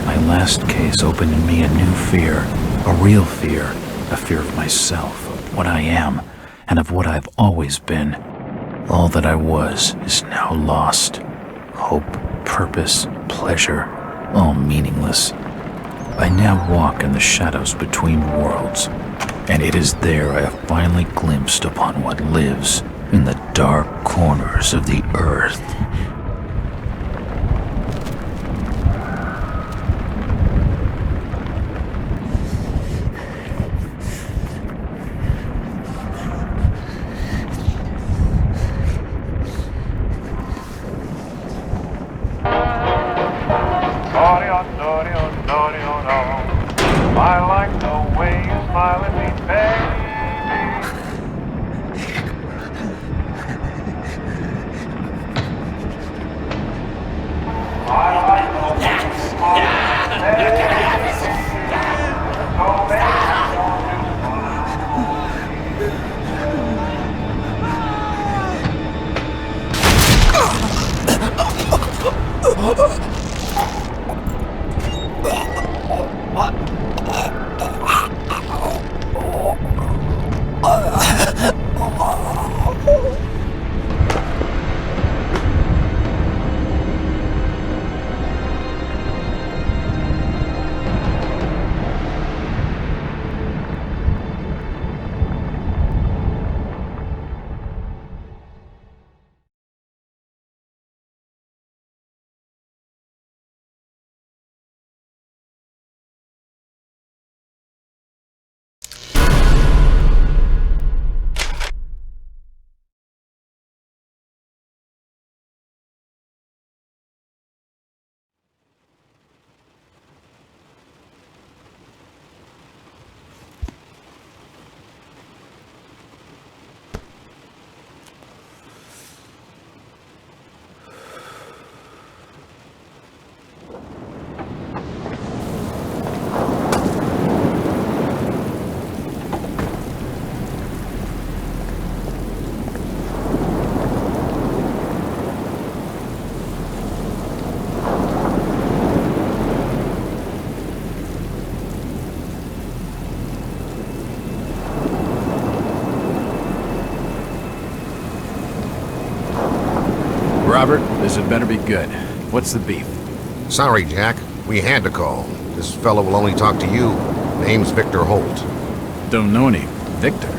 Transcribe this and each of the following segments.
My last case opened in me a new fear, a real fear, a fear of myself, of what I am, and of what I've always been. All that I was is now lost. Hope, purpose, pleasure, all meaningless. I now walk in the shadows between worlds, and it is there I have finally glimpsed upon what lives in the dark corners of the earth. I like the way you smile at me, baby. I like the way you smile at me, baby. So baby, don't Robert, this had better be good. What's the beef? Sorry, Jack. We had to call. This fellow will only talk to you. Name's Victor Holt. Don't know any Victor.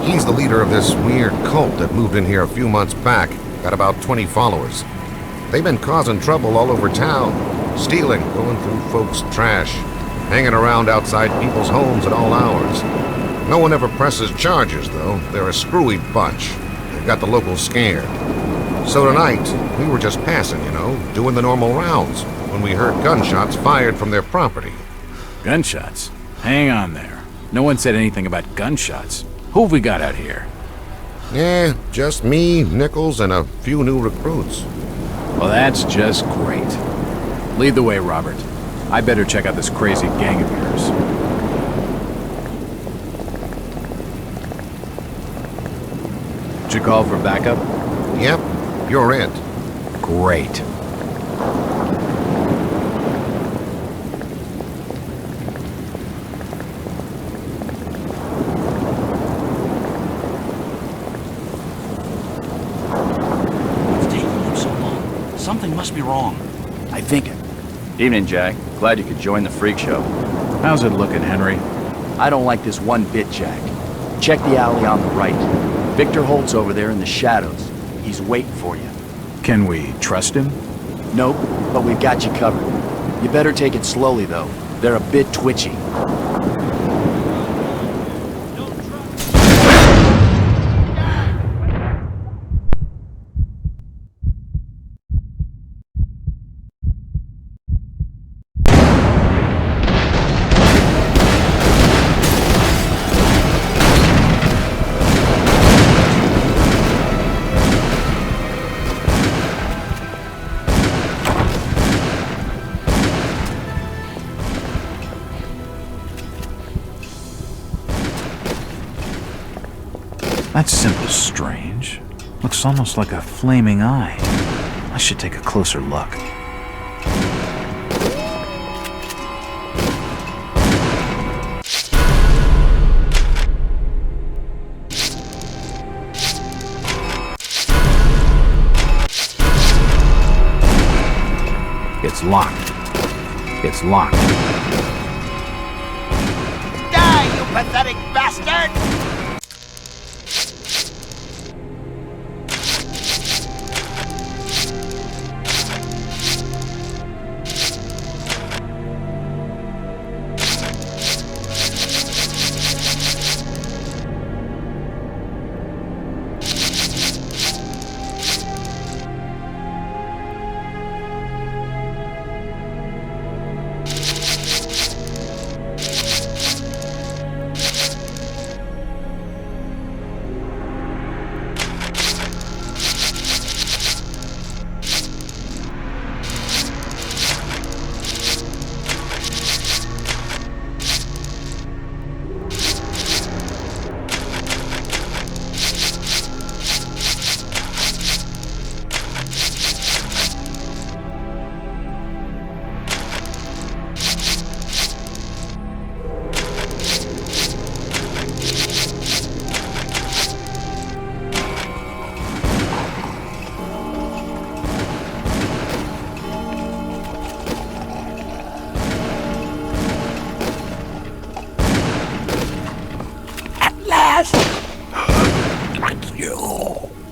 He's the leader of this weird cult that moved in here a few months back. Got about 20 followers. They've been causing trouble all over town. Stealing, going through folks' trash, hanging around outside people's homes at all hours. No one ever presses charges, though. They're a screwy bunch. They've got the locals scared. So tonight, we were just passing, doing the normal rounds, when we heard gunshots fired from their property. Gunshots? Hang on there. No one said anything about gunshots. Who have we got out here? Yeah, just me, Nichols, and a few new recruits. Well, that's just great. Lead the way, Robert. I better check out this crazy gang of yours. Did you call for backup? Yep, you're it. Great. Something must be wrong. I think it. Evening, Jack. Glad you could join the freak show. How's it looking, Henry? I don't like this one bit, Jack. Check the alley on the right. Victor Holt's over there in the shadows. He's waiting for you. Can we trust him? Nope, but we've got you covered. You better take it slowly, though. They're a bit twitchy. That symbol's strange. Looks almost like a flaming eye. I should take a closer look. It's locked. It's locked. Die, you pathetic bastard!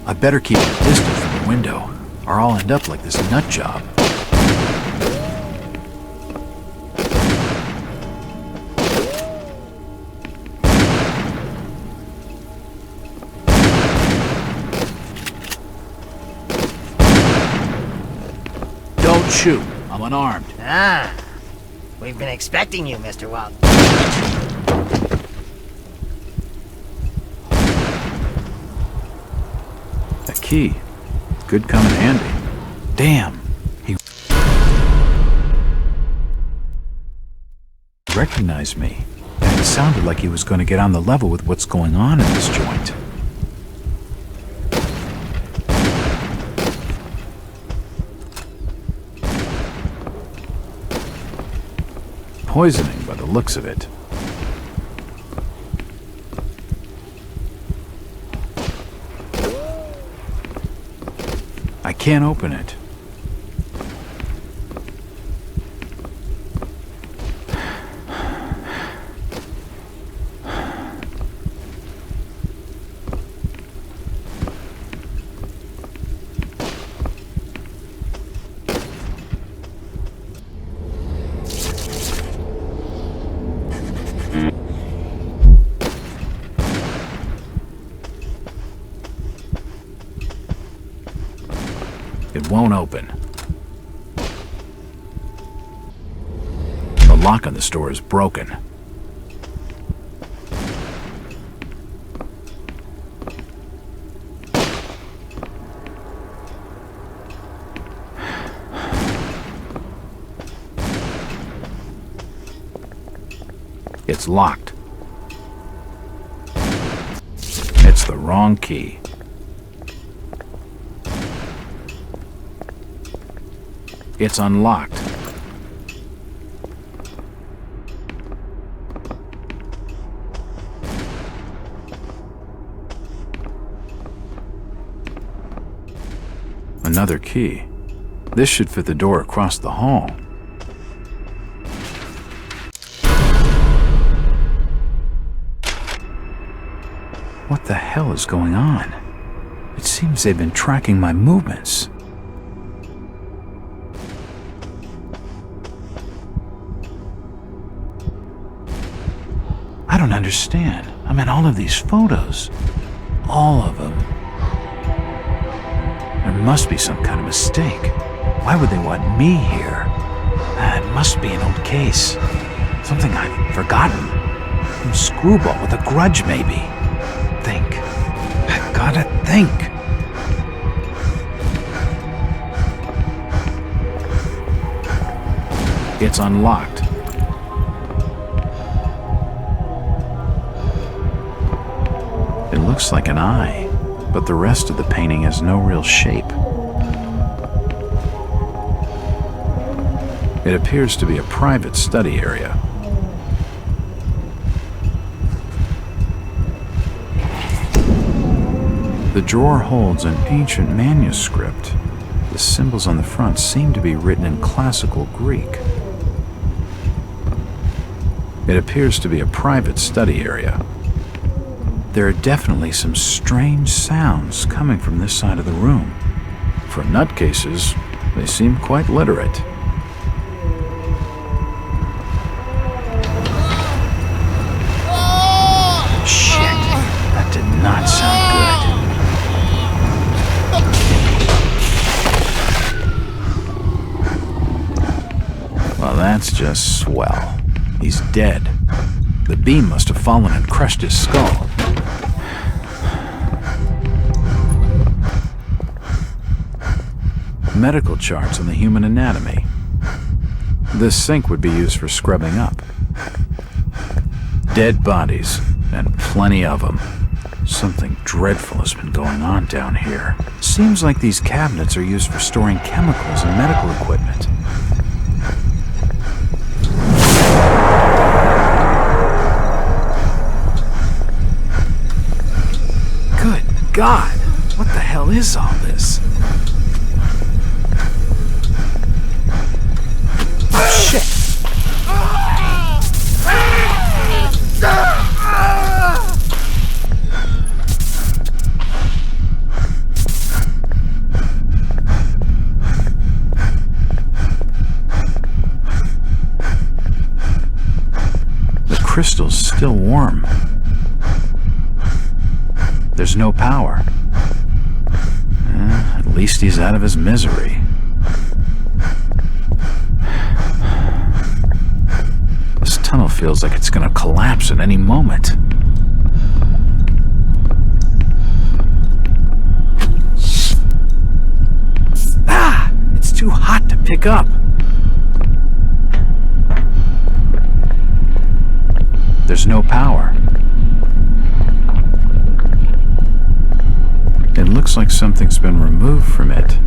I better keep a distance from the window, or I'll end up like this nut job. Don't shoot. I'm unarmed. Ah, we've been expecting you, Mr. Walt. A key. Could come in handy. Damn. He recognized me. And it sounded like he was going to get on the level with what's going on in this joint. Poisoning by the looks of it. I can't open it. It won't open. The lock on the door is broken. It's locked. It's the wrong key. It's unlocked. Another key. This should fit the door across the hall. What the hell is going on? It seems they've been tracking my movements. I don't understand. I mean, all of these photos. All of them. There must be some kind of mistake. Why would they want me here? It must be an old case. Something I've forgotten. Some screwball with a grudge, maybe. Think. I gotta think. It's unlocked. It looks like an eye, but the rest of the painting has no real shape. It appears to be a private study area. The drawer holds an ancient manuscript. The symbols on the front seem to be written in classical Greek. It appears to be a private study area. There are definitely some strange sounds coming from this side of the room. For nutcases, they seem quite literate. Shit, that did not sound good. Well, that's just swell. He's dead. The beam must have fallen and crushed his skull. Medical charts on the human anatomy. This sink would be used for scrubbing up. Dead bodies, and plenty of them. Something dreadful has been going on down here. Seems like these cabinets are used for storing chemicals and medical equipment. Good God, what the hell is all this? Shit! The crystal's still warm. There's no power. At least he's out of his misery. This tunnel feels like it's gonna collapse at any moment. Ah! It's too hot to pick up. There's no power. It looks like something's been removed from it.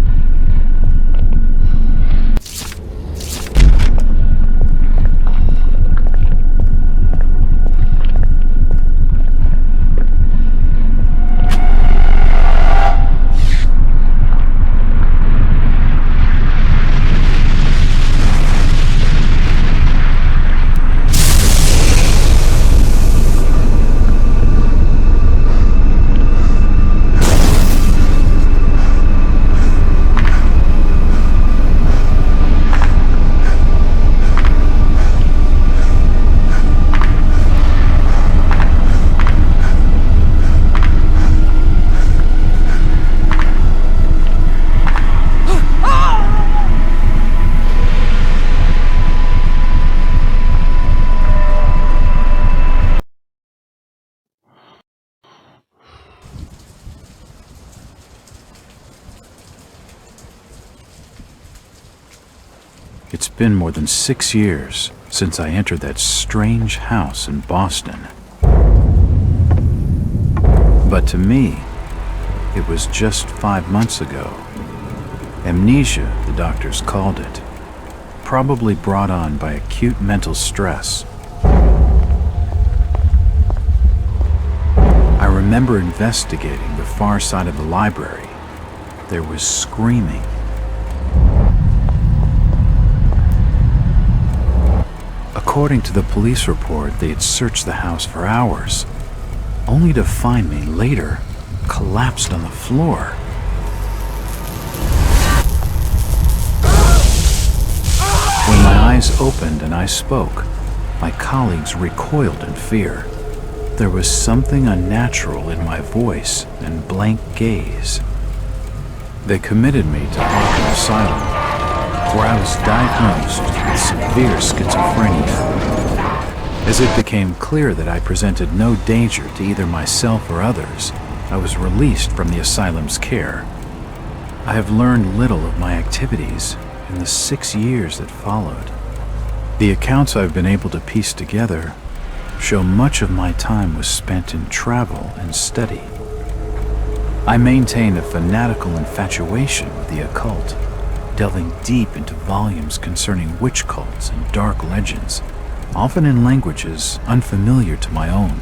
It's been more than 6 years since I entered that strange house in Boston. But to me, it was just 5 months ago. Amnesia, the doctors called it, probably brought on by acute mental stress. I remember investigating the far side of the library. There was screaming. According to the police report, they had searched the house for hours, only to find me later collapsed on the floor. When my eyes opened and I spoke, my colleagues recoiled in fear. There was something unnatural in my voice and blank gaze. They committed me to Arkham Asylum, where I was diagnosed with severe schizophrenia. As it became clear that I presented no danger to either myself or others, I was released from the asylum's care. I have learned little of my activities in the 6 years that followed. The accounts I've been able to piece together show much of my time was spent in travel and study. I maintain a fanatical infatuation with the occult, delving deep into volumes concerning witch cults and dark legends, often in languages unfamiliar to my own.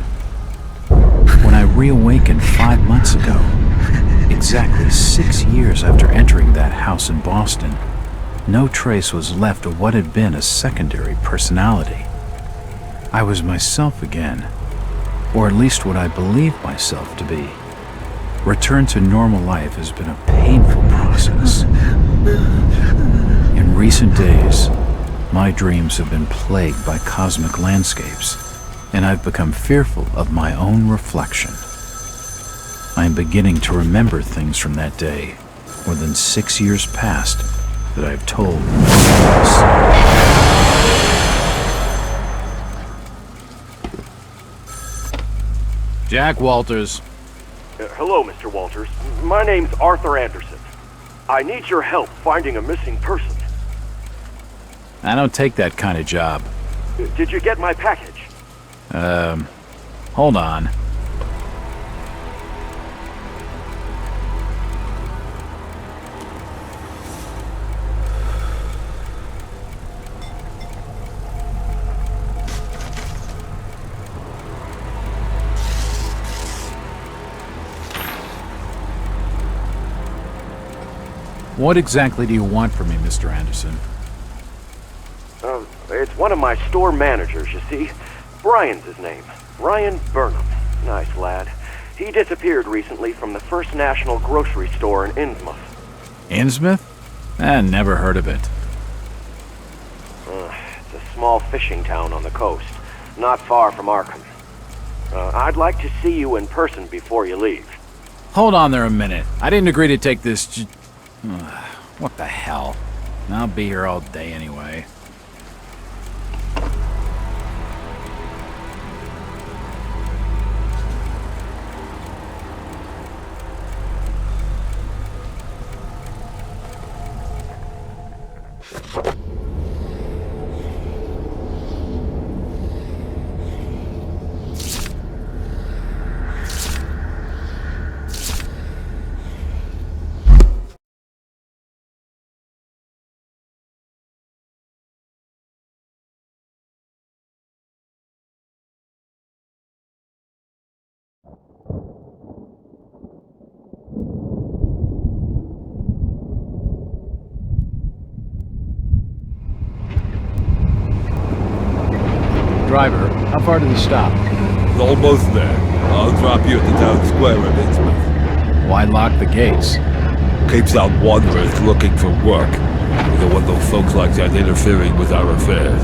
When I reawakened 5 months ago, Exactly 6 years after entering that house in Boston, no trace was left of what had been a secondary personality. I was myself again, or at least what I believed myself to be. Return to normal life has been a painful process. In recent days, my dreams have been plagued by cosmic landscapes, and I've become fearful of my own reflection. I am beginning to remember things from that day, more than 6 years past, that I've told no one else. Jack Walters. Hello, Mr. Walters. My name's Arthur Anderson. I need your help finding a missing person. I don't take that kind of job. Did you get my package? Hold on. What exactly do you want from me, Mr. Anderson? It's one of my store managers, you see. Brian's his name. Ryan Burnham. Nice lad. He disappeared recently from the First National grocery store in Innsmouth. Innsmouth? Never heard of it. It's a small fishing town on the coast, not far from Arkham. I'd like to see you in person before you leave. Hold on there a minute. I didn't agree to take this what the hell? I'll be here all day anyway. Driver, how far did he stop? Almost there. I'll drop you at the town square of Innsmouth. Why lock the gates? Keeps out wanderers looking for work. We don't want those folks like that interfering with our affairs.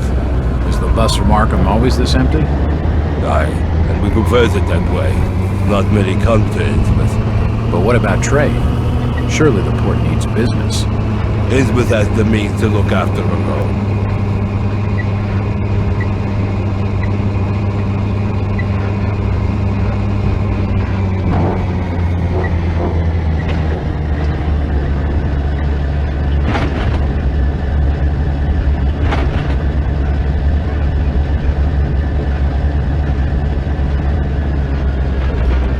Is the bus from Arkham always this empty? Aye, and we prefers it that way. Not many come to Innsmouth. But what about trade? Surely the port needs business. Innsmouth has the means to look after her own.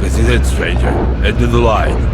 This is it, stranger. End of the line.